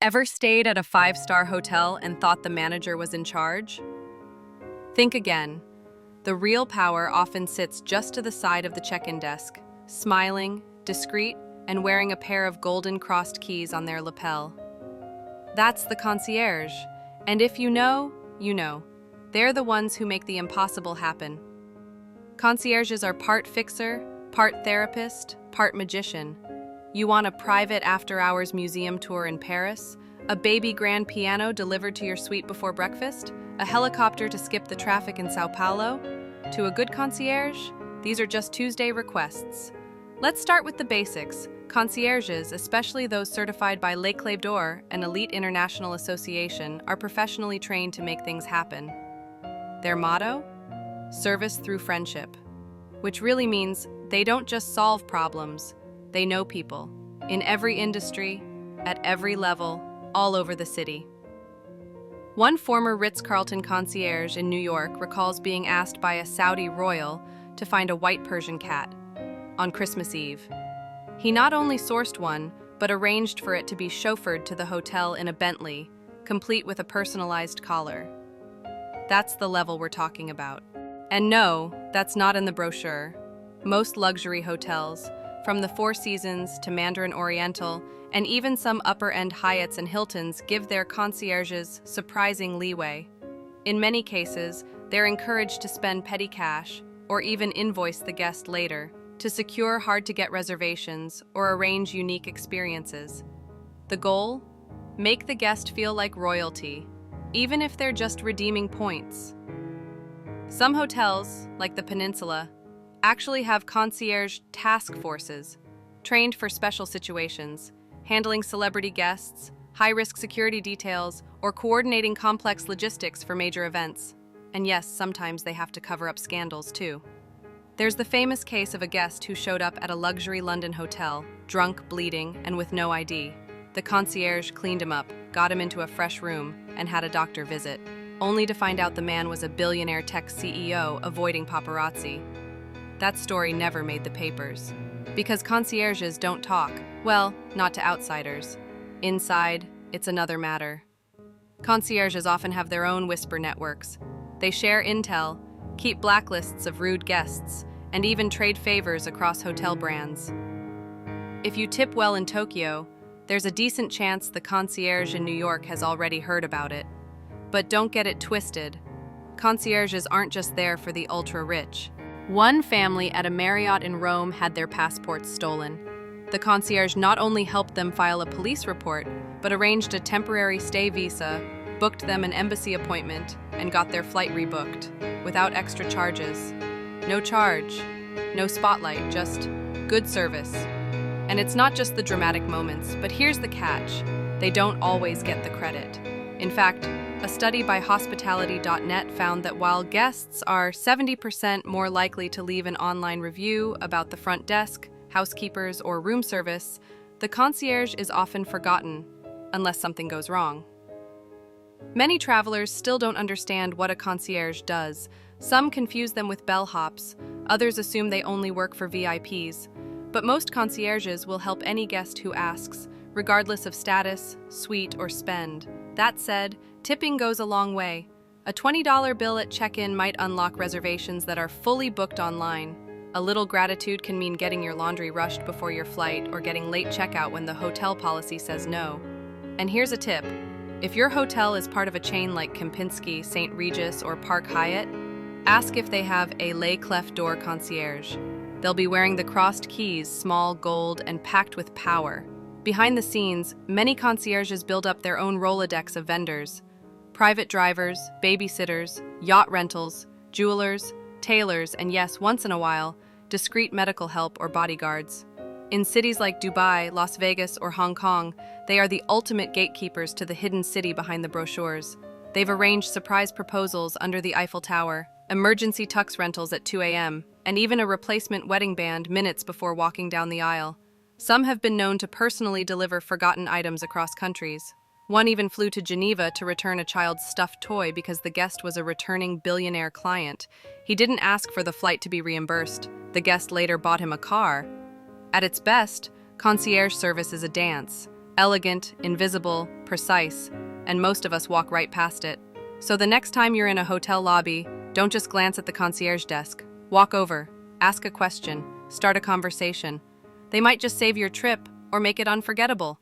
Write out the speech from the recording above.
Ever stayed at a five-star hotel and thought the manager was in charge? Think again. The real power often sits just to the side of the check-in desk, smiling, discreet, and wearing a pair of golden crossed keys on their lapel. That's the concierge, and if you know, you know. They're the ones who make the impossible happen. Concierges are part fixer, part therapist, part magician. You want a private after-hours museum tour in Paris, a baby grand piano delivered to your suite before breakfast, a helicopter to skip the traffic in São Paulo? To a good concierge, these are just Tuesday requests. Let's start with the basics. Concierges, especially those certified by L'Éclair d'Or, an elite international association, are professionally trained to make things happen. Their motto? Service through friendship, which really means they don't just solve problems, they know people, in every industry, at every level, all over the city. One former Ritz-Carlton concierge in New York recalls being asked by a Saudi royal to find a white Persian cat on Christmas Eve. He not only sourced one, but arranged for it to be chauffeured to the hotel in a Bentley, complete with a personalized collar. That's the level we're talking about. And no, that's not in the brochure. Most luxury hotels, from the Four Seasons to Mandarin Oriental, and even some upper-end Hyatts and Hiltons give their concierges surprising leeway. In many cases, they're encouraged to spend petty cash, or even invoice the guest later, to secure hard-to-get reservations or arrange unique experiences. The goal? Make the guest feel like royalty, even if they're just redeeming points. Some hotels, like the Peninsula, actually have concierge task forces, trained for special situations, handling celebrity guests, high-risk security details, or coordinating complex logistics for major events. And yes, sometimes they have to cover up scandals too. There's the famous case of a guest who showed up at a luxury London hotel, drunk, bleeding, and with no ID. The concierge cleaned him up, got him into a fresh room, and had a doctor visit, only to find out the man was a billionaire tech CEO avoiding paparazzi. That story never made the papers. Because concierges don't talk, well, not to outsiders. Inside, it's another matter. Concierges often have their own whisper networks. They share intel, keep blacklists of rude guests, and even trade favors across hotel brands. If you tip well in Tokyo, there's a decent chance the concierge in New York has already heard about it. But don't get it twisted. Concierges aren't just there for the ultra-rich. One family at a Marriott in Rome had their passports stolen. The concierge not only helped them file a police report, but arranged a temporary stay visa, booked them an embassy appointment, and got their flight rebooked, without extra charges. No charge, no spotlight, just good service. And it's not just the dramatic moments, but here's the catch. They don't always get the credit. In fact, a study by hospitality.net found that while guests are 70% more likely to leave an online review about the front desk, housekeepers, or room service, the concierge is often forgotten, unless something goes wrong. Many travelers still don't understand what a concierge does. Some confuse them with bellhops, others assume they only work for VIPs. But most concierges will help any guest who asks, regardless of status, suite, or spend. That said, tipping goes a long way. A $20 bill at check-in might unlock reservations that are fully booked online. A little gratitude can mean getting your laundry rushed before your flight or getting late checkout when the hotel policy says no. And here's a tip. If your hotel is part of a chain like Kempinski, St. Regis, or Park Hyatt, ask if they have a L'Éclair d'Or concierge. They'll be wearing the crossed keys, small, gold, and packed with power. Behind the scenes, many concierges build up their own Rolodex of vendors. Private drivers, babysitters, yacht rentals, jewelers, tailors, and yes, once in a while, discreet medical help or bodyguards. In cities like Dubai, Las Vegas, or Hong Kong, they are the ultimate gatekeepers to the hidden city behind the brochures. They've arranged surprise proposals under the Eiffel Tower, emergency tux rentals at 2 a.m., and even a replacement wedding band minutes before walking down the aisle. Some have been known to personally deliver forgotten items across countries. One even flew to Geneva to return a child's stuffed toy because the guest was a returning billionaire client. He didn't ask for the flight to be reimbursed. The guest later bought him a car. At its best, concierge service is a dance. Elegant, invisible, precise, and most of us walk right past it. So the next time you're in a hotel lobby, don't just glance at the concierge desk. Walk over, ask a question, start a conversation. They might just save your trip or make it unforgettable.